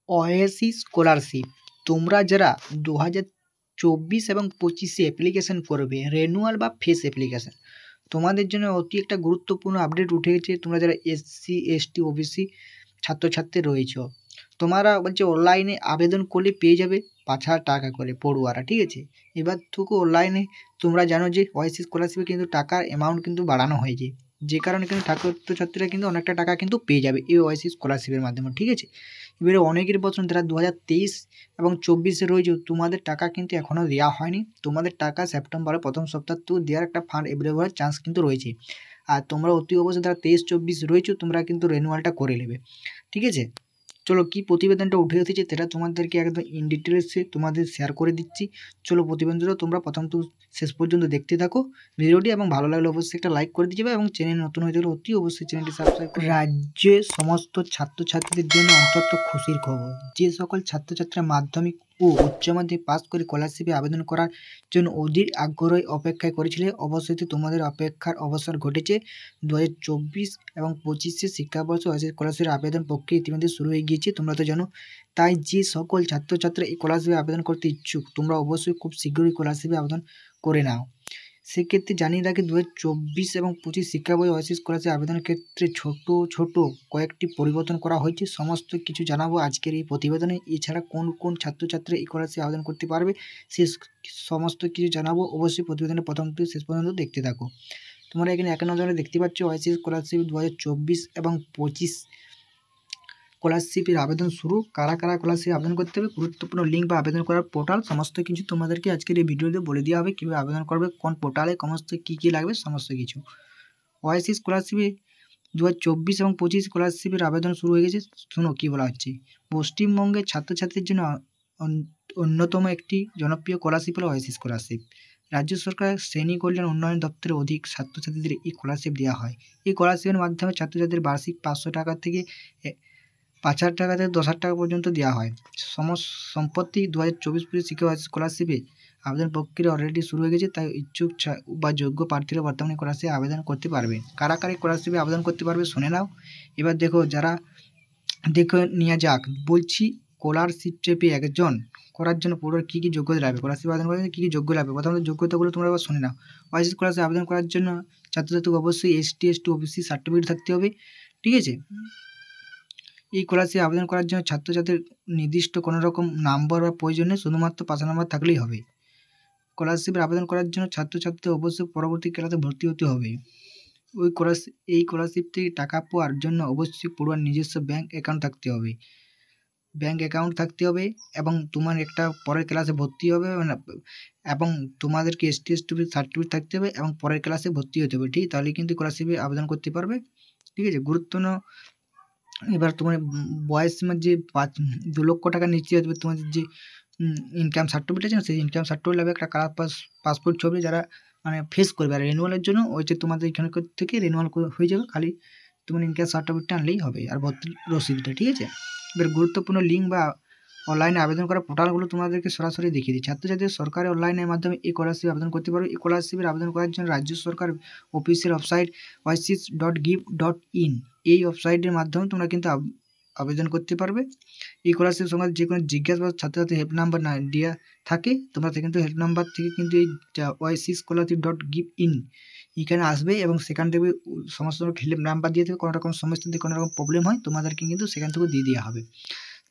Oasis scholarship তোমরা যারা 2024 এবং 25-এ অ্যাপ্লিকেশন করবে, রেনুয়াল বা ফেস অ্যাপ্লিকেশন, তোমাদের জন্য অতি একটা গুরুত্বপূর্ণ আপডেট উঠে গেছে। তোমরা যারা এসসি এসটি ওবিসি ছাত্রছাত্রী রয়েছে, তোমরা বলছে অনলাইনে আবেদন করলে পেয়ে যাবে 5,000 টাকা করে পড়ুয়ারা, ঠিক আছে। এবার থেকে অনলাইনে তোমরা জানো যে ওয়েসিস স্কলারশিপে কিন্তু টাকার অ্যামাউন্ট কিন্তু বাড়ানো হয়েছে, যে কারণে কিন্তু ছাত্রছাত্রীরা কিন্তু অনেকটা টাকা কিন্তু পেয়ে যাবে এই ওয়েসিস স্কলারশিপের মাধ্যমে, ঠিক আছে। এবারে অনেকের বছর যারা 2023 এবং 24-এ রয়েছে, তোমাদের টাকা কিন্তু এখনও দেওয়া হয়নি। তোমাদের টাকা সেপ্টেম্বরের প্রথম সপ্তাহ তো দেওয়ার একটা ফান্ড অ্যাভেলেবল চান্স কিন্তু রয়েছে। আর তোমরা অতি অবশ্যই যারা 23-24 রয়েছে, তোমরা কিন্তু রেনুয়ালটা করে নেবে, ঠিক আছে। চলো কি প্রতিবেদনটা উঠে এসেছে সেটা তোমাদেরকে একদম ইন ডিটেলসে তোমাদের শেয়ার করে দিচ্ছি। চলো প্রতিবেদনটা তোমরা প্রথম তো শেষ পর্যন্ত দেখতে থাকো ভিডিওটি, এবং ভালো লাগলে অবশ্যই একটা লাইক করে দিয়ে যাবে, এবং চ্যানেল নতুন হয়ে গেলে অতি অবশ্যই চ্যানেলটি সাবস্ক্রাইব করে। রাজ্যে সমস্ত ছাত্রছাত্রীদের জন্য অত্যন্ত খুশির খবর। যে সকল ছাত্রছাত্রীরা মাধ্যমিক ও উচ্চ মাধ্যমিক পাস করে স্কলারশিপে আবেদন করার জন্য অধীর আগ্রহে অপেক্ষায় করেছিলে, অবশ্যই তোমাদের অপেক্ষার অবসর ঘটেছে। 2024 এবং 25-এ শিক্ষাবর্ষে স্কলারশিপের আবেদন প্রক্রিয়া ইতিমধ্যে শুরু হয়ে গিয়েছে, তোমরা তো জানো। তাই যে সকল ছাত্রছাত্রীরা এই স্কলারশিপে আবেদন করতে ইচ্ছুক, তোমরা অবশ্যই খুব শীঘ্রই স্কলারশিপে আবেদন করে নাও। সেক্ষেত্রে জানিয়ে রাখি 2024 এবং 25 শিক্ষাবর্ষে ওয়েসিস স্কলারশিপ আবেদনের ক্ষেত্রে ছোট কয়েকটি পরিবর্তন করা হয়েছে। সমস্ত কিছু জানাবো আজকের এই প্রতিবেদনে। এছাড়া কোন কোন ছাত্রছাত্রী এই স্কলারশিপ আবেদন করতে পারবে সে সমস্ত কিছু জানাবো। অবশ্যই প্রতিবেদনের প্রথম থেকে শেষ পর্যন্ত দেখতে থাকো। তোমরা এখানে এক নজরে দেখতে পাচ্ছ ওয়েসিস স্কলারশিপ 2024 এবং 25 স্কলারশিপের আবেদন শুরু। কারা কারা স্কলারশিপ আবেদন করতে হবে, গুরুত্বপূর্ণ লিঙ্ক বা আবেদন করার পোর্টাল, সমস্ত কিছু তোমাদেরকে আজকের এই ভিডিওতে বলে দেওয়া হবে। কীভাবে আবেদন করবে, কোন পোর্টালে, সমস্ত কী লাগবে, সমস্ত কিছু। ওয়েসিস স্কলারশিপে 2024 এবং 25 স্কলারশিপের আবেদন শুরু হয়ে গেছে। শুনো কী বলা হচ্ছে। পশ্চিমবঙ্গের ছাত্রছাত্রীর জন্য অন্যতম একটি জনপ্রিয় স্কলারশিপ হলো ওয়েসিস স্কলারশিপ। রাজ্য সরকারের শ্রেণী কল্যাণ উন্নয়ন দপ্তরের অধিক ছাত্রছাত্রীদের এই স্কলারশিপ দেওয়া হয়। এই স্কলারশিপের মাধ্যমে ছাত্রছাত্রীদের বার্ষিক 500 টাকা থেকে 5,000 টাকা থেকে 10,000 টাকা পর্যন্ত দেওয়া হয়। সম্প্রতি 2024-25 শিক্ষা স্কলারশিপে আবেদন প্রক্রিয়া অলরেডি শুরু হয়ে গেছে, তাই ইচ্ছুক বা যোগ্য প্রার্থীরা বর্তমানে স্কলারশিপে আবেদন করতে পারবে। কারা কারা স্কলারশিপে আবেদন করতে পারবে শুনে নাও। এবার দেখো, যারা দেখে নেওয়া যাক। বলছি, স্কলারশিপে একজন করার জন্য পুরো কী কী যোগ্যতা লাগবে, স্কলারশিপ আবেদন করার জন্য কী কী যোগ্য লাগবে, প্রথমত যোগ্যতাগুলো তোমরা এবার শুনে নাও। ওয়েসিস স্কলারশিপ আবেদন করার জন্য ছাত্রছাত্রীকে অবশ্যই এসটি ওবিসি সার্টিফিকেট থাকতে হবে, ঠিক আছে। এই স্কলারশিপ আবেদন করার জন্য ছাত্রছাত্রীর নির্দিষ্ট কোনো রকম নাম্বার বা প্রয়োজন নেই, শুধুমাত্র পাস নাম্বার থাকলেই হবে। স্কলারশিপের আবেদন করার জন্য ছাত্রছাত্রী অবশ্যই পরবর্তী ক্লাসে ভর্তি হতে হবে। এই স্কলারশিপ থেকে টাকা পাওয়ার জন্য অবশ্যই পড়ুয়ার নিজস্ব ব্যাঙ্ক অ্যাকাউন্ট থাকতে হবে, এবং তোমার একটা পরের ক্লাসে ভর্তি হবে, এবং তোমাদেরকে এসটি সার্টিফিকেট থাকতে হবে, এবং পরের ক্লাসে ভর্তি হতে হবে, ঠিক। তাহলে কিন্তু স্কলারশিপে আবেদন করতে পারবে, ঠিক আছে। গুরুত্বপূর্ণ, এবার তোমার বয়স সীমার যে 2 লক্ষ টাকা নিচে আসবে, তোমাদের যে ইনকাম সার্টিফিকেট আছে না, সেই ইনকাম সার্টিফিকেট লাগবে, একটা কালার পাসপোর্ট ছবি, যারা মানে ফেস করবে। আর রেনুয়ালের জন্য ওই যে তোমাদের এখানে থেকে রেনুয়াল হয়ে যাবে, খালি তোমার ইনকাম সার্টিফিকেটটা আনলেই হবে, আর ভর্তির রসিদটা, ঠিক আছে। এবার গুরুত্বপূর্ণ লিঙ্ক বা অনলাইনে আবেদন করার পোর্টালগুলো তোমাদেরকে সরাসরি দেখিয়ে দিই। ছাত্রছাত্রী সরকারি অনলাইনের মাধ্যমে এই স্কলারশিপ আবেদন করতে পারবে। এই স্কলারশিপের আবেদন করার জন্য রাজ্য সরকার অফিসিয়াল ওয়েবসাইট oasis.gov.in, এই ওয়েবসাইটের মাধ্যমে তোমরা কিন্তু আবেদন করতে পারবে। এই স্কলারশিপ সঙ্গে যে কোনো জিজ্ঞাসা বা ছাত্রছাত্রী হেল্প নাম্বার না দেওয়া থাকে, তোমরা কিন্তু হেল্প নাম্বার থেকে কিন্তু এই oasis.scholarship.gov.in এখানে আসবে, এবং সেখান থেকে সমস্ত হেল্প নাম্বার দিয়ে দেবে। কোনো রকম সমস্যা যদি কোনো রকম প্রবলেম হয়, তোমাদেরকে কিন্তু সেখান থেকে দিয়ে দেওয়া হবে।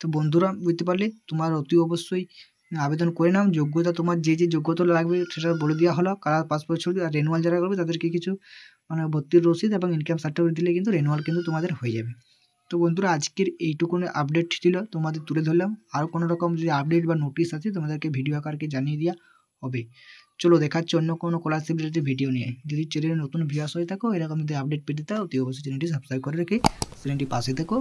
তো বন্ধুরা, বুঝতে পারলে, তোমার অতি অবশ্যই আবেদন করে নাও। যোগ্যতা, তোমার যে যোগ্যতা লাগবে সেটা বলে দেওয়া হলো, কালার পাসপোর্ট ছবি, আর রেনুয়াল যারা করবে তাদেরকে কিছু মানে ভর্তির রসিদ এবং ইনকাম সার্টিফিকেট দিলে কিন্তু রেনুয়াল কিন্তু তোমাদের হয়ে যাবে। তো বন্ধুরা, আজকের এইটুকুন আপডেট ছিল, তোমাদের তুলে ধরলাম। আর কোনো রকম যদি আপডেট বা নোটিশ আছে, তোমাদেরকে ভিডিও আকারকে জানিয়ে দেওয়া হবে। চলো দেখাচ্ছি অন্য কোনো স্কলারশিপ রিলেটেড ভিডিও নিয়ে। যদি চ্যানেলে নতুন ভিউয়ার্স হয়ে থাকো, এরকম যদি আপডেট পেতে চাও, অতি অবশ্যই চ্যানেলটি সাবস্ক্রাইব করে রেখে চ্যানেলটি পাশে থেকো।